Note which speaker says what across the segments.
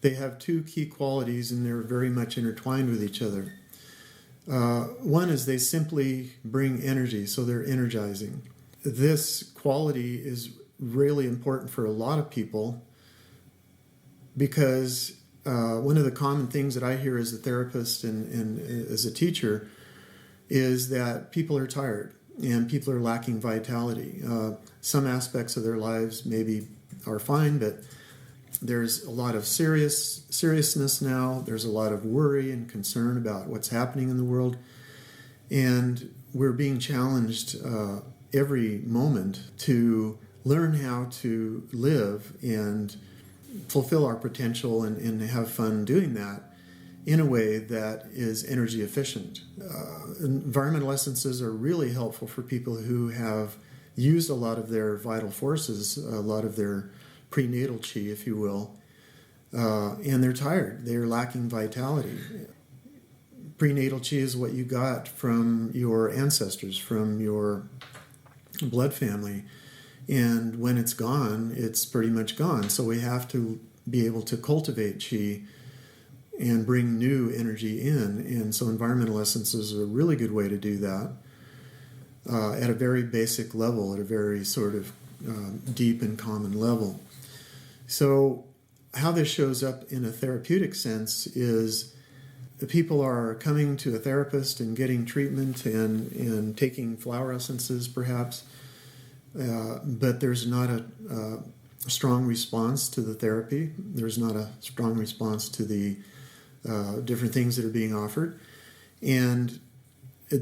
Speaker 1: They have two key qualities, and they're very much intertwined with each other. One is they simply bring energy, so they're energizing. This quality is really important for a lot of people because one of the common things that I hear as a therapist and as a teacher is that people are tired and people are lacking vitality. Some aspects of their lives maybe are fine, but there's a lot of seriousness now. There's a lot of worry and concern about what's happening in the world. And we're being challenged every moment to learn how to live and fulfill our potential and have fun doing that in a way that is energy efficient. Environmental essences are really helpful for people who have used a lot of their vital forces, a lot of their prenatal chi, if you will, and they're tired. They're lacking vitality. Prenatal chi is what you got from your ancestors, from your blood family. And when it's gone, it's pretty much gone. So we have to be able to cultivate chi and bring new energy in. And so environmental essences are a really good way to do that at a very basic level, at a very sort of deep and common level. So how this shows up in a therapeutic sense is people are coming to a therapist and getting treatment and taking flower essences perhaps, but there's not a strong response to the therapy. There's not a strong response to the different things that are being offered. And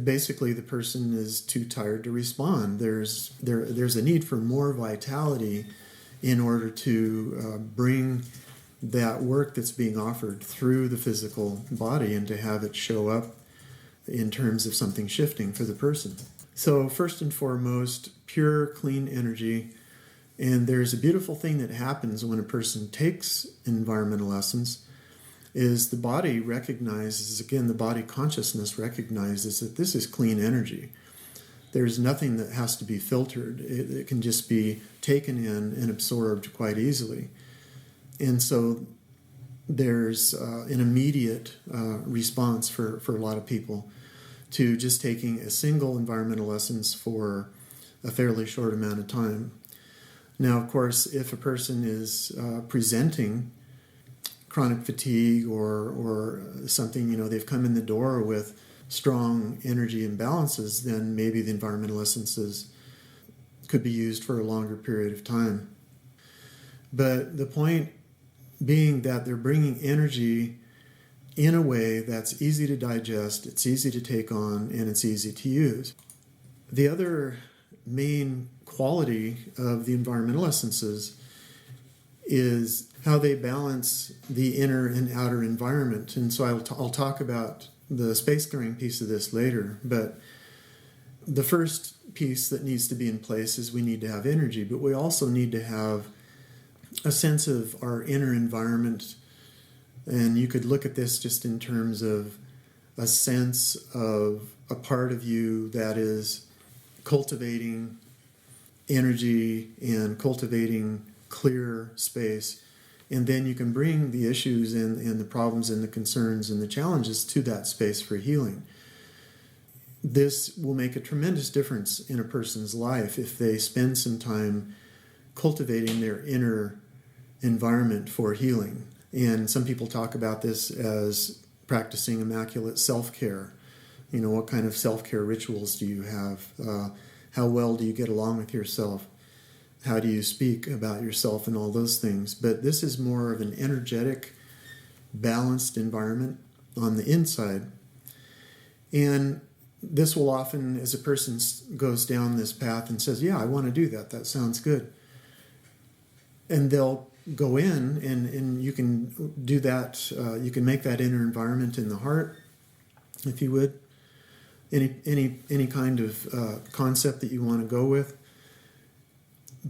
Speaker 1: basically the person is too tired to respond. There's a need for more vitality in order to bring that work that's being offered through the physical body and to have it show up in terms of something shifting for the person. So first and foremost, pure, clean energy. And there's a beautiful thing that happens when a person takes environmental essence is the body recognizes, again, the body consciousness recognizes that this is clean energy. There's nothing that has to be filtered. It can just be taken in and absorbed quite easily. And so there's an immediate response for a lot of people to just taking a single environmental essence for a fairly short amount of time. Now, of course, if a person is presenting chronic fatigue or something, they've come in the door with strong energy imbalances, then maybe the environmental essences could be used for a longer period of time. But the point being that they're bringing energy in a way that's easy to digest, it's easy to take on, and it's easy to use. The other main quality of the environmental essences is how they balance the inner and outer environment. And so I'll talk about the space clearing piece of this later, but the first piece that needs to be in place is we need to have energy, but we also need to have a sense of our inner environment. And you could look at this just in terms of a sense of a part of you that is cultivating energy and cultivating clear space. And then you can bring the issues and the problems and the concerns and the challenges to that space for healing. This will make a tremendous difference in a person's life if they spend some time cultivating their inner environment for healing. And some people talk about this as practicing immaculate self-care. What kind of self-care rituals do you have? How well do you get along with yourself? How do you speak about yourself and all those things? But this is more of an energetic, balanced environment on the inside. And this will often, as a person goes down this path and says, yeah, I want to do that. That sounds good. And they'll go in and you can do that. You can make that inner environment in the heart, if you would. Any kind of concept that you want to go with.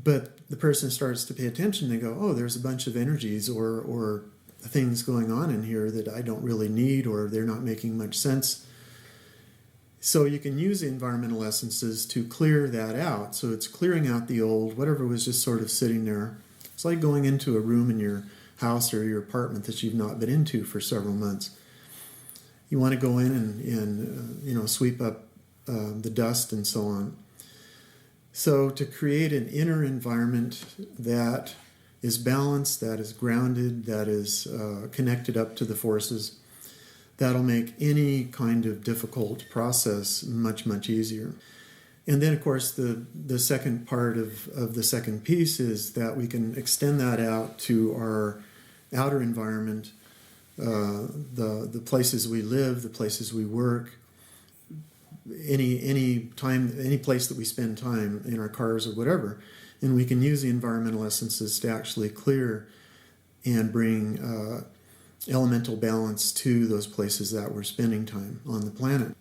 Speaker 1: But the person starts to pay attention. They go, oh, there's a bunch of energies or things going on in here that I don't really need, or they're not making much sense. So you can use the environmental essences to clear that out. So it's clearing out the old, whatever was just sort of sitting there. It's like going into a room and you're house or your apartment that you've not been into for several months. You want to go in and sweep up the dust and so on. So to create an inner environment that is balanced, that is grounded, that is connected up to the forces, that'll make any kind of difficult process much, much easier. And then, of course, the second part of the second piece is that we can extend that out to our outer environment, the places we live, the places we work, any place that we spend time in our cars or whatever. And we can use the environmental essences to actually clear and bring elemental balance to those places that we're spending time on the planet.